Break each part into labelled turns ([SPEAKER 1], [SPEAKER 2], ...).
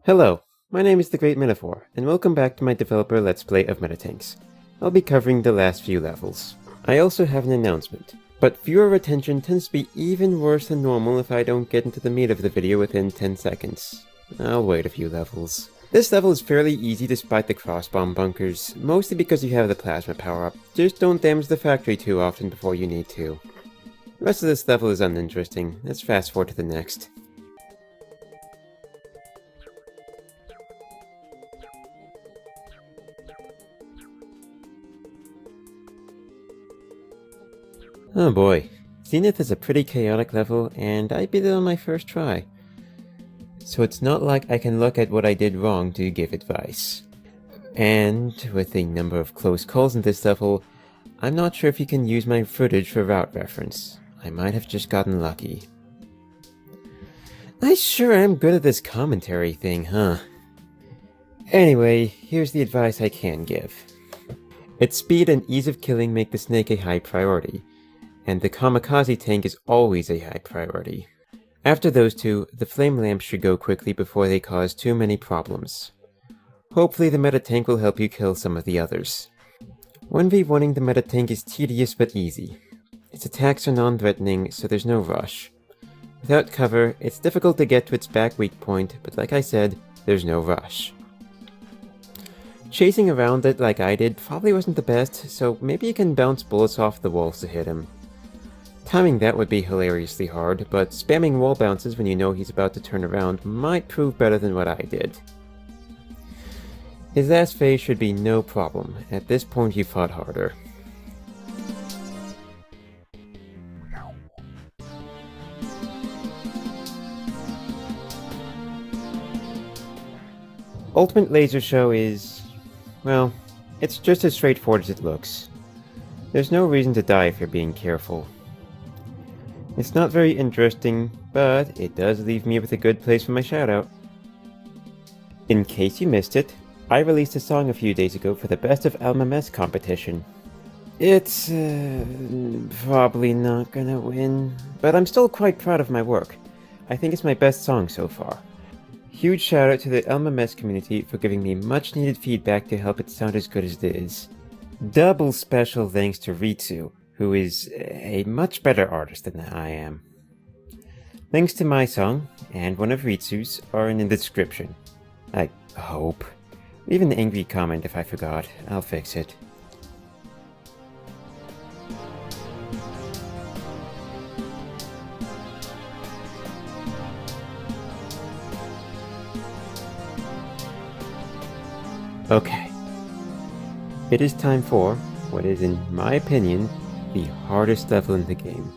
[SPEAKER 1] Hello, my name is The Great Metaphor, and welcome back to my developer Let's Play of Metatanks. I'll be covering the last few levels. I also have an announcement, but viewer retention tends to be even worse than normal if I don't get into the meat of the video within 10 seconds. I'll wait a few levels. This level is fairly easy despite the cross-bomb bunkers, mostly because you have the plasma power-up. Just don't damage the factory too often before you need to. The rest of this level is uninteresting. Let's fast forward to the next. Oh boy, Zenith is a pretty chaotic level, and I beat it on my first try. So it's not like I can look at what I did wrong to give advice. And with the number of close calls in this level, I'm not sure if you can use my footage for route reference. I might have just gotten lucky. I sure am good at this commentary thing, huh? Anyway, here's the advice I can give. Its speed and ease of killing make the snake a high priority, and the kamikaze tank is always a high priority. After those two, the flame lamps should go quickly before they cause too many problems. Hopefully the meta tank will help you kill some of the others. 1v1ing the meta tank is tedious but easy. Its attacks are non-threatening, so there's no rush. Without cover, it's difficult to get to its back weak point, but like I said, there's no rush. Chasing around it like I did probably wasn't the best, so maybe you can bounce bullets off the walls to hit him. Timing that would be hilariously hard, but spamming wall bounces when you know he's about to turn around might prove better than what I did. His last phase should be no problem. At this point he fought harder. Ultimate Laser Show is, well, it's just as straightforward as it looks. There's no reason to die if you're being careful. It's not very interesting, but it does leave me with a good place for my shoutout. In case you missed it, I released a song a few days ago for the Best of LMMS competition. It's probably not gonna win, but I'm still quite proud of my work. I think it's my best song so far. Huge shout out to the LMMS community for giving me much needed feedback to help it sound as good as it is. Double special thanks to Ritsu, who is a much better artist than I am. Links to my song, and one of Ritsu's, are in the description. I hope. Leave an angry comment if I forgot, I'll fix it. Okay. It is time for what is, in my opinion, the hardest level in the game.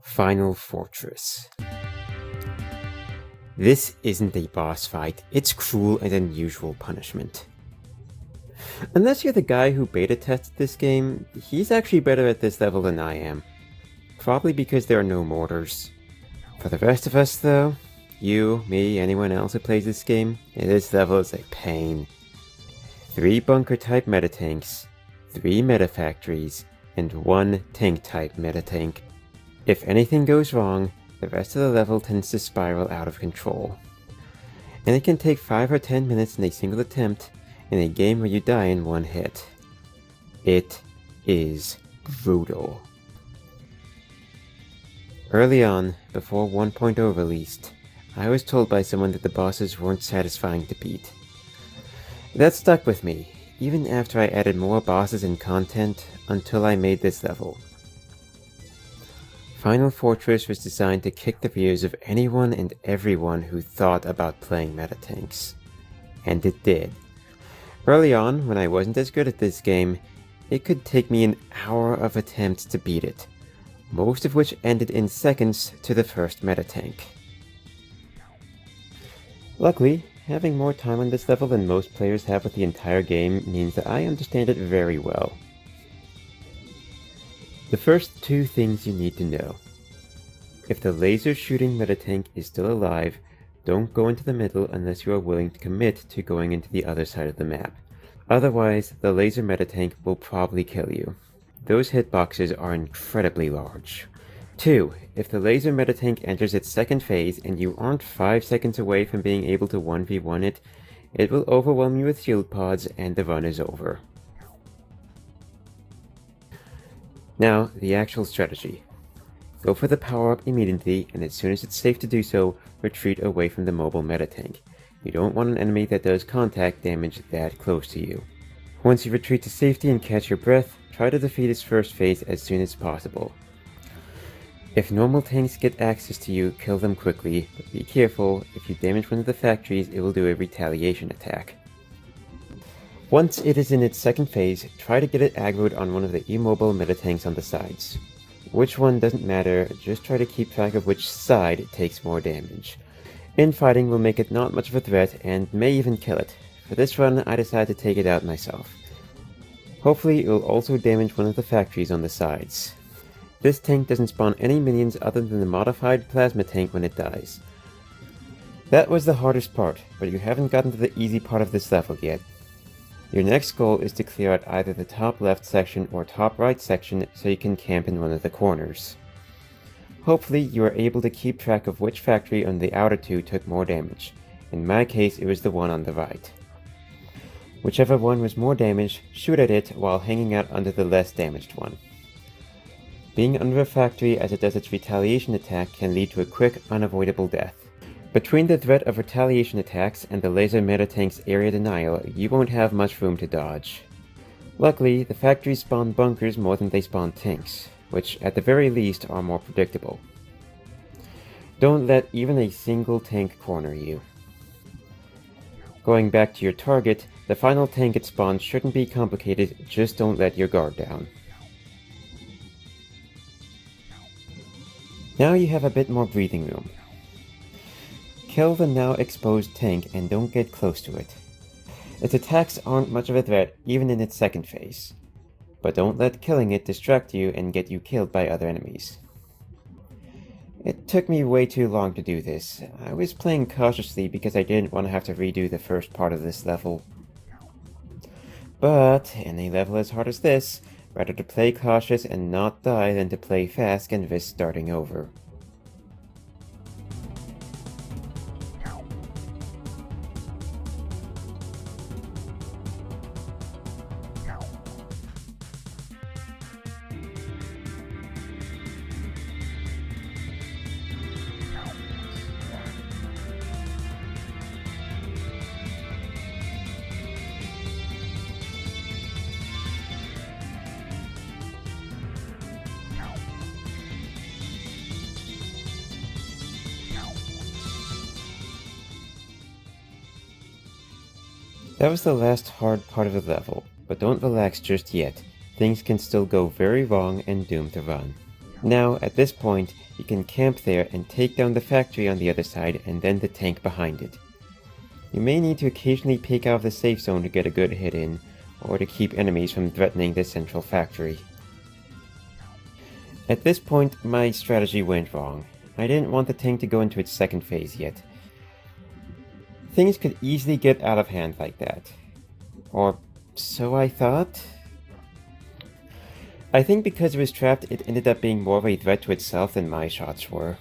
[SPEAKER 1] Final Fortress. This isn't a boss fight, it's cruel and unusual punishment. Unless you're the guy who beta tested this game, he's actually better at this level than I am. Probably because there are no mortars. For the rest of us though, you, me, anyone else who plays this game, this level is a pain. 3 bunker type meta tanks, 3 meta factories, and 1 tank type meta tank. If anything goes wrong, the rest of the level tends to spiral out of control. And it can take 5 or 10 minutes in a single attempt in a game where you die in 1 hit. It is brutal. Early on, before 1.0 released, I was told by someone that the bosses weren't satisfying to beat. That stuck with me, even after I added more bosses and content until I made this level. Final Fortress was designed to kick the rears of anyone and everyone who thought about playing Metatanks. And it did. Early on, when I wasn't as good at this game, it could take me an hour of attempts to beat it, most of which ended in seconds to the first Metatank. Luckily, having more time on this level than most players have with the entire game means that I understand it very well. The first 2 things you need to know. If the laser shooting metatank is still alive, don't go into the middle unless you are willing to commit to going into the other side of the map. Otherwise, the laser metatank will probably kill you. Those hitboxes are incredibly large. 2. If the laser metatank enters its second phase and you aren't 5 seconds away from being able to 1v1 it, it will overwhelm you with shield pods and the run is over. Now, the actual strategy. Go for the power-up immediately, and as soon as it's safe to do so, retreat away from the mobile metatank. You don't want an enemy that does contact damage that close to you. Once you retreat to safety and catch your breath, try to defeat its first phase as soon as possible. If normal tanks get access to you, kill them quickly, but be careful, if you damage one of the factories, it will do a retaliation attack. Once it is in its second phase, try to get it aggroed on one of the immobile metatanks on the sides. Which one doesn't matter, just try to keep track of which side takes more damage. Infighting will make it not much of a threat and may even kill it. For this run, I decided to take it out myself. Hopefully it will also damage one of the factories on the sides. This tank doesn't spawn any minions other than the modified plasma tank when it dies. That was the hardest part, but you haven't gotten to the easy part of this level yet. Your next goal is to clear out either the top left section or top right section so you can camp in one of the corners. Hopefully you are able to keep track of which factory on the outer two took more damage. In my case it was the one on the right. Whichever one was more damaged, shoot at it while hanging out under the less damaged one. Being under a factory as it does its retaliation attack can lead to a quick, unavoidable death. Between the threat of retaliation attacks and the laser metatank's area denial, you won't have much room to dodge. Luckily, the factories spawn bunkers more than they spawn tanks, which at the very least are more predictable. Don't let even a single tank corner you. Going back to your target, the final tank it spawns shouldn't be complicated, just don't let your guard down. Now you have a bit more breathing room. Kill the now exposed tank and don't get close to it. Its attacks aren't much of a threat even in its second phase, but don't let killing it distract you and get you killed by other enemies. It took me way too long to do this. I was playing cautiously because I didn't want to have to redo the first part of this level. But in a level as hard as this, better to play cautious and not die than to play fast and risk starting over. That was the last hard part of the level, but don't relax just yet. Things can still go very wrong and doom to run. Now, at this point, you can camp there and take down the factory on the other side and then the tank behind it. You may need to occasionally peek out of the safe zone to get a good hit in, or to keep enemies from threatening the central factory. At this point, my strategy went wrong. I didn't want the tank to go into its second phase yet. Things could easily get out of hand like that. Or so I thought? I think because it was trapped, it ended up being more of a threat to itself than my shots were.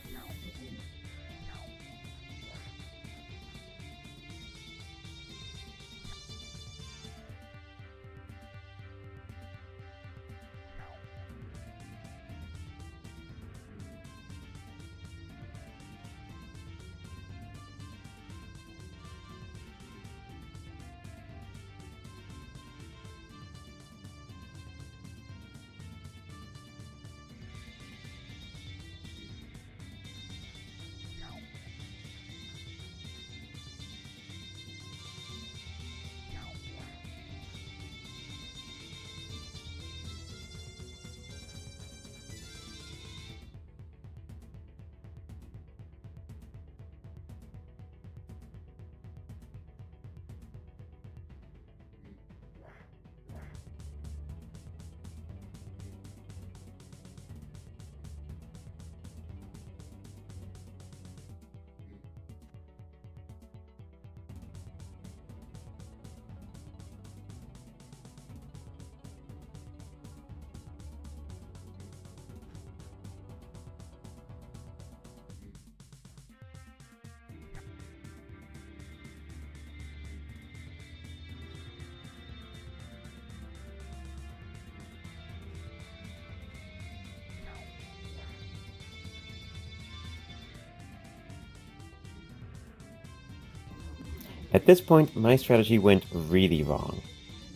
[SPEAKER 1] At this point, my strategy went really wrong.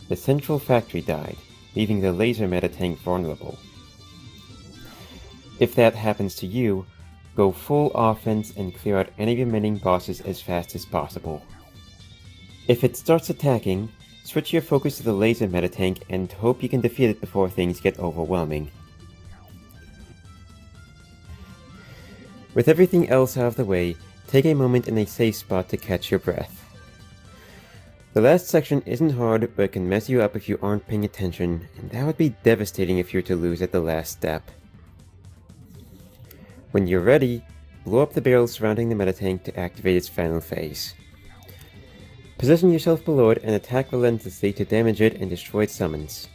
[SPEAKER 1] The central factory died, leaving the laser metatank vulnerable. If that happens to you, go full offense and clear out any remaining bosses as fast as possible. If it starts attacking, switch your focus to the laser metatank and hope you can defeat it before things get overwhelming. With everything else out of the way, take a moment in a safe spot to catch your breath. The last section isn't hard, but can mess you up if you aren't paying attention, and that would be devastating if you're to lose at the last step. When you're ready, blow up the barrel surrounding the metatank to activate its final phase. Position yourself below it and attack relentlessly to damage it and destroy its summons.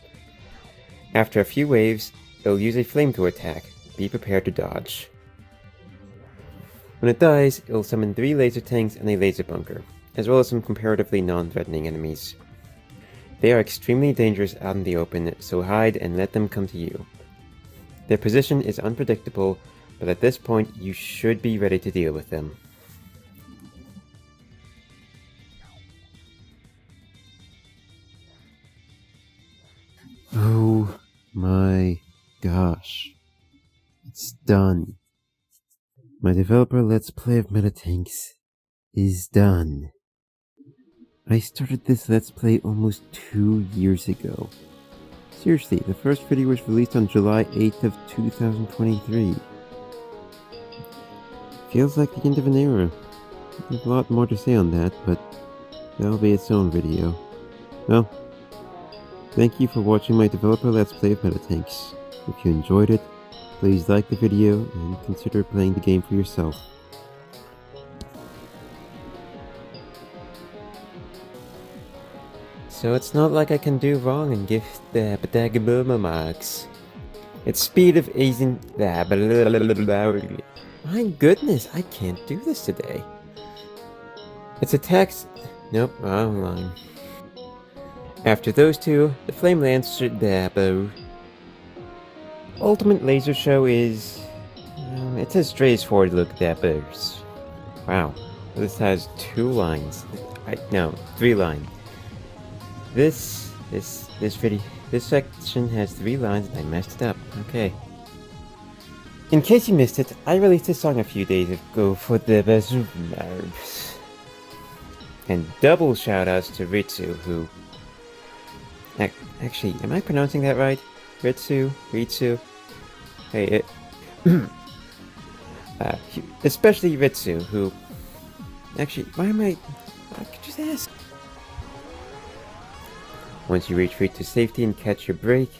[SPEAKER 1] After a few waves, it'll use a flamethrower attack. Be prepared to dodge. When it dies, it'll summon 3 laser tanks and a laser bunker, as well as some comparatively non-threatening enemies. They are extremely dangerous out in the open, so hide and let them come to you. Their position is unpredictable, but at this point you should be ready to deal with them. Oh my gosh. It's done. My developer Let's Play of Metatanks is done. I started this Let's Play almost 2 years ago. Seriously, the first video was released on July 8th of 2023. Feels like the end of an era. There's a lot more to say on that, but that'll be its own video. Well, thank you for watching my developer Let's Play of Metatanks. If you enjoyed it, please like the video and consider playing the game for yourself. So it's not like I can do wrong and give the Patagabuma marks. Its speed of easing. My goodness, I can't do this today. Its attacks. Nope, wrong line. After those two, the Flame Lancer Dabo. Ultimate Laser Show is. It's a straightforward look Dabos. Wow, this has 2 lines. No, 3 lines. This section has 3 lines and I messed it up. Okay. In case you missed it, I released a song a few days ago for the Bazookas. And double shoutouts to Ritsu, who... Actually, am I pronouncing that right? Ritsu? Hey, especially Ritsu, who... Actually, why am I could just ask. Once you retreat to safety and catch your break,